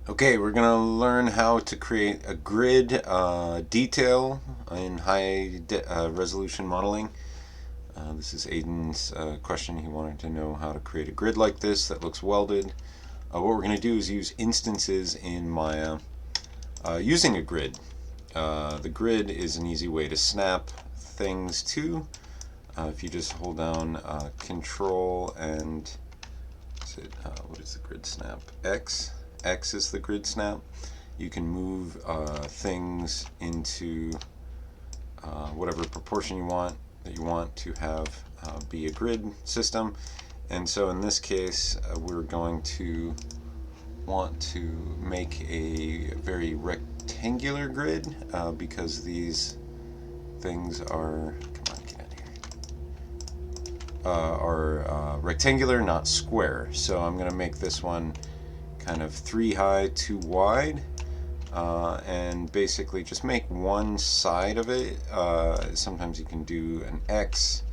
Okay, we're going to learn how to create a grid detail in high resolution modeling. This is Aiden's question. He wanted to know how to create a grid like this that looks welded. What we're going to do is use instances in Maya using a grid. The grid is an easy way to snap things to. If you just hold down Control and what is the grid snap? X. X is the grid snap. You can move things into whatever proportion you want to have be a grid system. And so in this case, we're going to want to make a very rectangular grid because these things are rectangular, not square. So I'm going to make this one kind of 3 high, 2 wide, and basically just make one side of it. Sometimes you can do an X,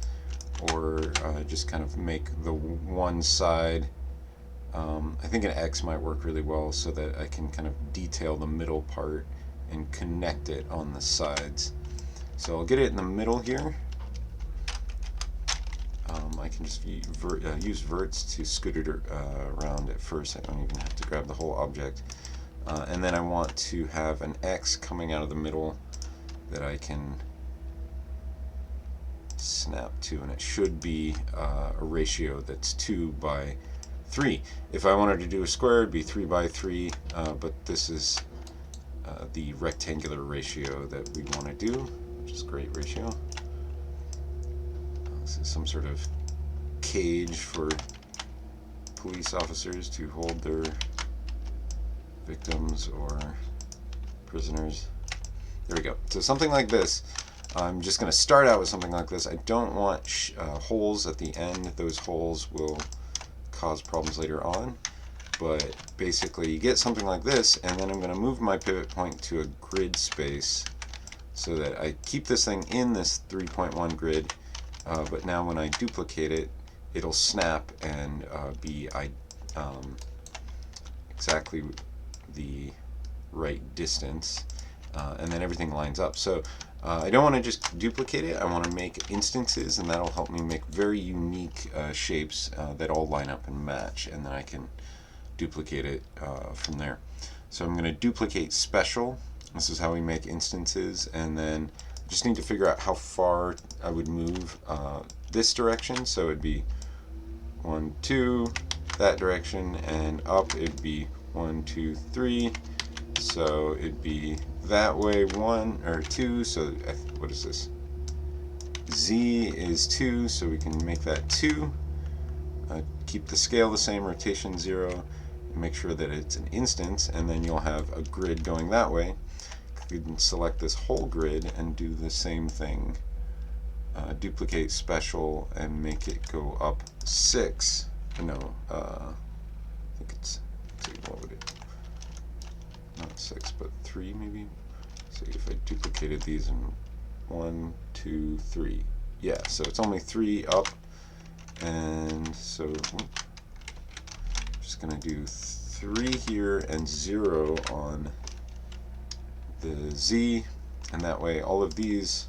or just kind of make the one side. I think an X might work really well so that I can kind of detail the middle part and connect it on the sides. So I'll get it in the middle here. I can just use verts to scoot it around at first. I don't even have to grab the whole object. And then I want to have an X coming out of the middle that I can snap to, and it should be a ratio that's 2 by 3. If I wanted to do a square, it'd be 3 by 3, but this is the rectangular ratio that we want to do, which is a great ratio. This is some sort of cage for police officers to hold their victims or prisoners. There we go. So something like this. I'm just going to start out with something like this. I don't want holes at the end. Those holes will cause problems later on. But basically you get something like this, and then I'm going to move my pivot point to a grid space so that I keep this thing in this 3.1 grid. But now when I duplicate it, it'll snap and be exactly the right distance, and then everything lines up. So I don't want to just duplicate it. I want to make instances, and that'll help me make very unique shapes that all line up and match, and then I can duplicate it from there. So I'm going to duplicate special. This is how we make instances, and then just need to figure out how far I would move this direction. So it'd be 1, 2, that direction, and up it'd be 1, 2, 3. So it'd be that way 1 or 2. So what is this? Z is 2, so we can make that 2. Keep the scale the same, rotation 0, and make sure that it's an instance, and then you'll have a grid going that way. You can select this whole grid and do the same thing. Duplicate special and make it go up 6. No, I think it's, let's see, what would it, not 6, but 3 maybe. So if I duplicated these in 1, 2, 3, yeah, so it's only 3 up, and so I'm just gonna do 3 here and 0 on the Z, and that way all of these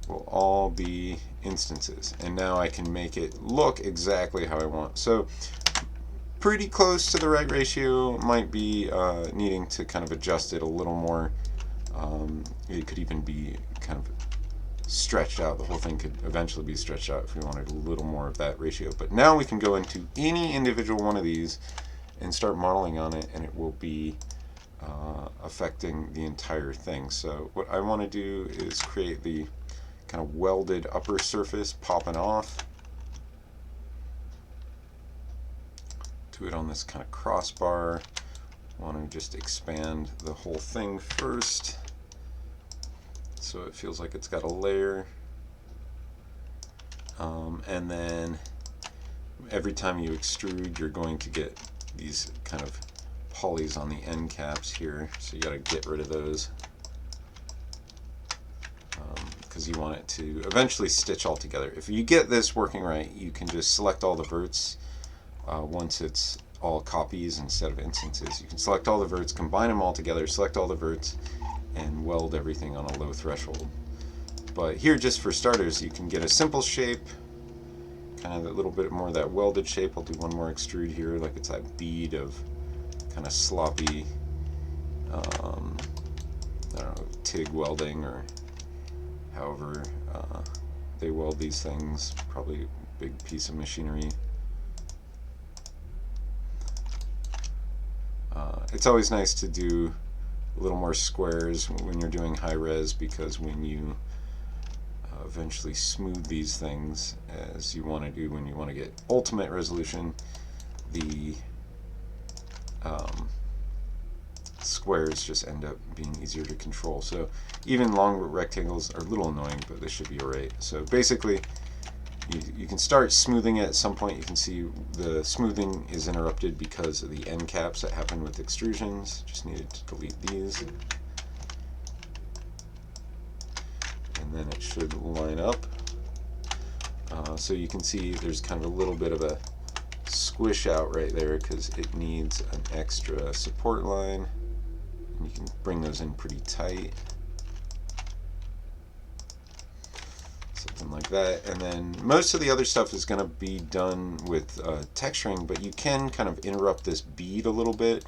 will all be instances, and now I can make it look exactly how I want. So pretty close to the right ratio. Might be needing to kind of adjust it a little more. It could even be kind of stretched out. The whole thing could eventually be stretched out if we wanted a little more of that ratio. But now we can go into any individual one of these and start modeling on it, and it will be affecting the entire thing. So what I want to do is create the kind of welded upper surface popping off. Do it on this kind of crossbar. I want to just expand the whole thing first so it feels like it's got a layer. And then every time you extrude, you're going to get these kind of polys on the end caps here, so you got to get rid of those because you want it to eventually stitch all together. If you get this working right, you can just select all the verts once it's all copies instead of instances. You can select all the verts, combine them all together, select all the verts, and weld everything on a low threshold. But here, just for starters, you can get a simple shape, kind of a little bit more of that welded shape. I'll do one more extrude here, like it's that bead of kind of sloppy, I don't know, TIG welding, or however they weld these things. Probably a big piece of machinery. It's always nice to do a little more squares when you're doing high res, because when you eventually smooth these things, as you want to do when you want to get ultimate resolution, the squares just end up being easier to control. So even long rectangles are a little annoying, but this should be alright. So basically, you can start smoothing it. At some point you can see the smoothing is interrupted because of the end caps that happen with extrusions. Just needed to delete these. And then it should line up. So you can see there's kind of a little bit of a squish out right there because it needs an extra support line. And you can bring those in pretty tight. Something like that. And then most of the other stuff is going to be done with texturing, but you can kind of interrupt this bead a little bit.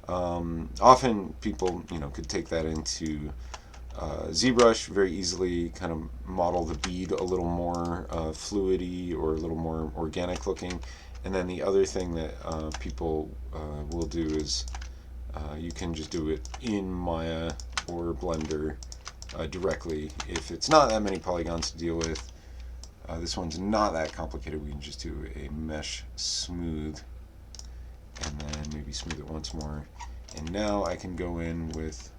Often people, could take that into ZBrush, very easily kind of model the bead a little more fluidy or a little more organic looking. And then the other thing that people will do is you can just do it in Maya or Blender directly. If it's not that many polygons to deal with, this one's not that complicated. We can just do a mesh smooth and then maybe smooth it once more. And now I can go in with,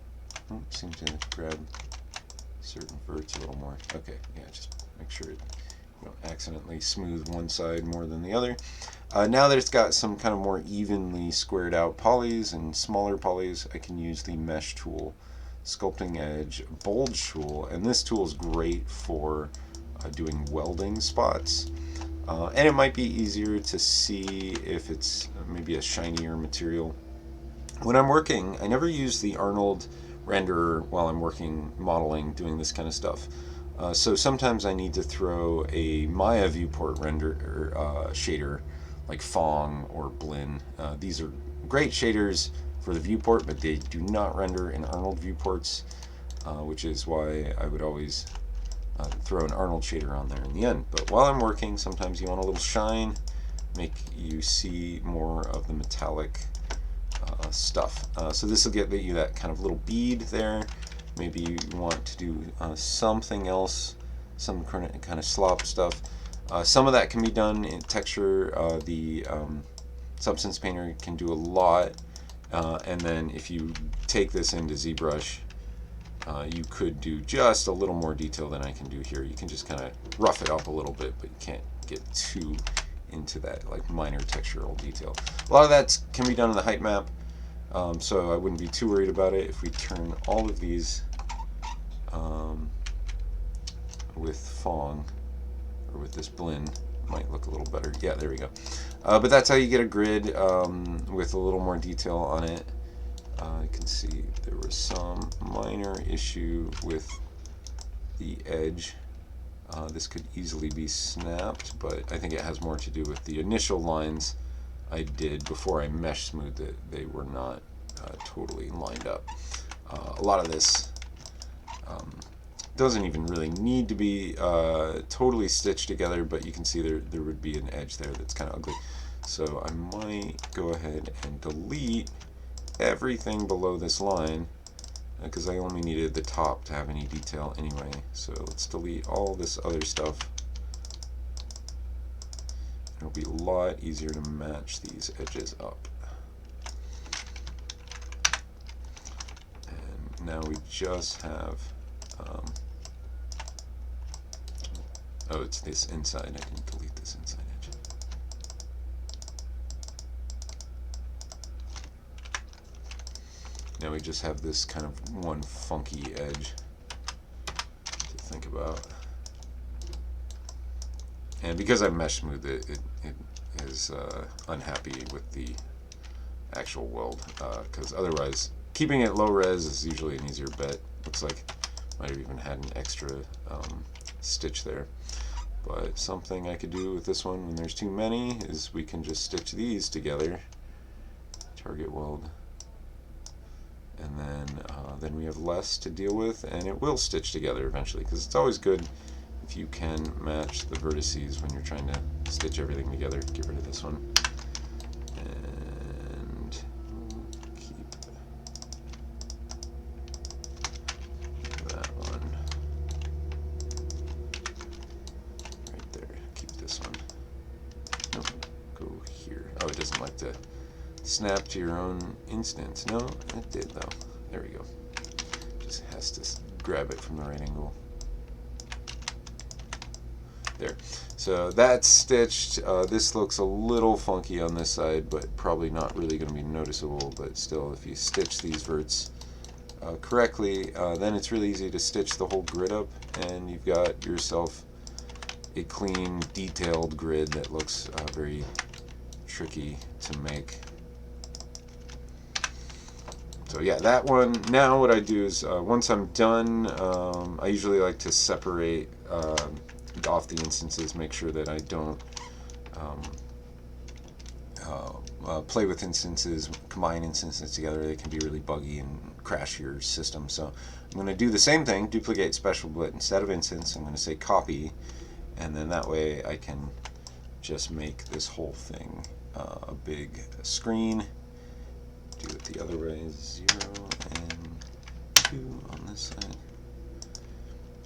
seems to grab certain verts a little more. Okay, yeah, just make sure you don't accidentally smooth one side more than the other. Now that it's got some kind of more evenly squared out polys and smaller polys, I can use the mesh tool, sculpting edge, bulge tool, and this tool is great for doing welding spots. And it might be easier to see if it's maybe a shinier material. When I'm working, I never use the Arnold renderer while I'm working, modeling, doing this kind of stuff. So sometimes I need to throw a Maya viewport render shader, like Fong or Blinn. These are great shaders for the viewport, but they do not render in Arnold viewports, which is why I would always throw an Arnold shader on there in the end. But while I'm working, sometimes you want a little shine, make you see more of the metallic stuff. So this will get you that kind of little bead there. Maybe you want to do something else, some kind of slop stuff. Some of that can be done in texture. The Substance Painter can do a lot. And then if you take this into ZBrush, you could do just a little more detail than I can do here. You can just kind of rough it up a little bit, but you can't get too into that like minor textural detail. A lot of that can be done in the height map, so I wouldn't be too worried about it. If we turn all of these with Fong, or with this Blinn, might look a little better. Yeah, there we go. But that's how you get a grid with a little more detail on it. You can see there was some minor issue with the edge. This could easily be snapped, but I think it has more to do with the initial lines I did before I mesh smoothed it. They were not totally lined up. A lot of this doesn't even really need to be totally stitched together, but you can see there would be an edge there that's kind of ugly. So I might go ahead and delete everything below this line, because I only needed the top to have any detail anyway. So let's delete all this other stuff. It'll be a lot easier to match these edges up. And now we just have, oh, it's this inside. I can delete this inside edge. Now we just have this kind of one funky edge to think about. And because I mesh smoothed it, it is unhappy with the actual weld, because otherwise keeping it low res is usually an easier bet. Looks like might have even had an extra stitch there. But something I could do with this one when there's too many is we can just stitch these together, target weld, and then we have less to deal with, and it will stitch together eventually, because it's always good if you can match the vertices when you're trying to stitch everything together. Get rid of this one, and keep that one right there. Keep this one. Nope, go here. Oh, it doesn't like to snap to your own instance. No, it did though. There we go. Just has to grab it from the right angle. There. So that's stitched. This looks a little funky on this side, but probably not really going to be noticeable. But still, if you stitch these verts correctly, then it's really easy to stitch the whole grid up, and you've got yourself a clean, detailed grid that looks very tricky to make. So yeah, that one. Now what I do is once I'm done, I usually like to separate off the instances, make sure that I don't play with instances, combine instances together. They can be really buggy and crash your system. So I'm going to do the same thing, duplicate special, but instead of instance, I'm going to say copy, and then that way I can just make this whole thing a big screen. Do it the other way, 0 and 2 on this side.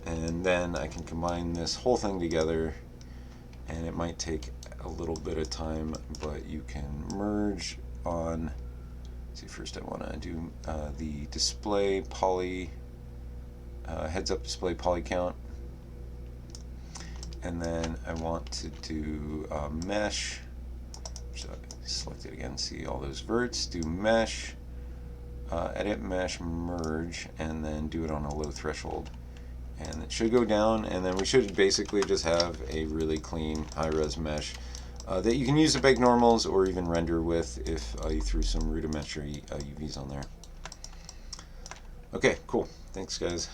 And then I can combine this whole thing together, and it might take a little bit of time, but you can merge on, see, first I want to do the display poly, heads up display poly count, and then I want to do mesh. So select it again, see all those verts, do mesh, edit mesh, merge, and then do it on a low threshold. And it should go down, and then we should basically just have a really clean high-res mesh that you can use to bake normals or even render with if you threw some rudimentary UVs on there. Okay, cool. Thanks, guys.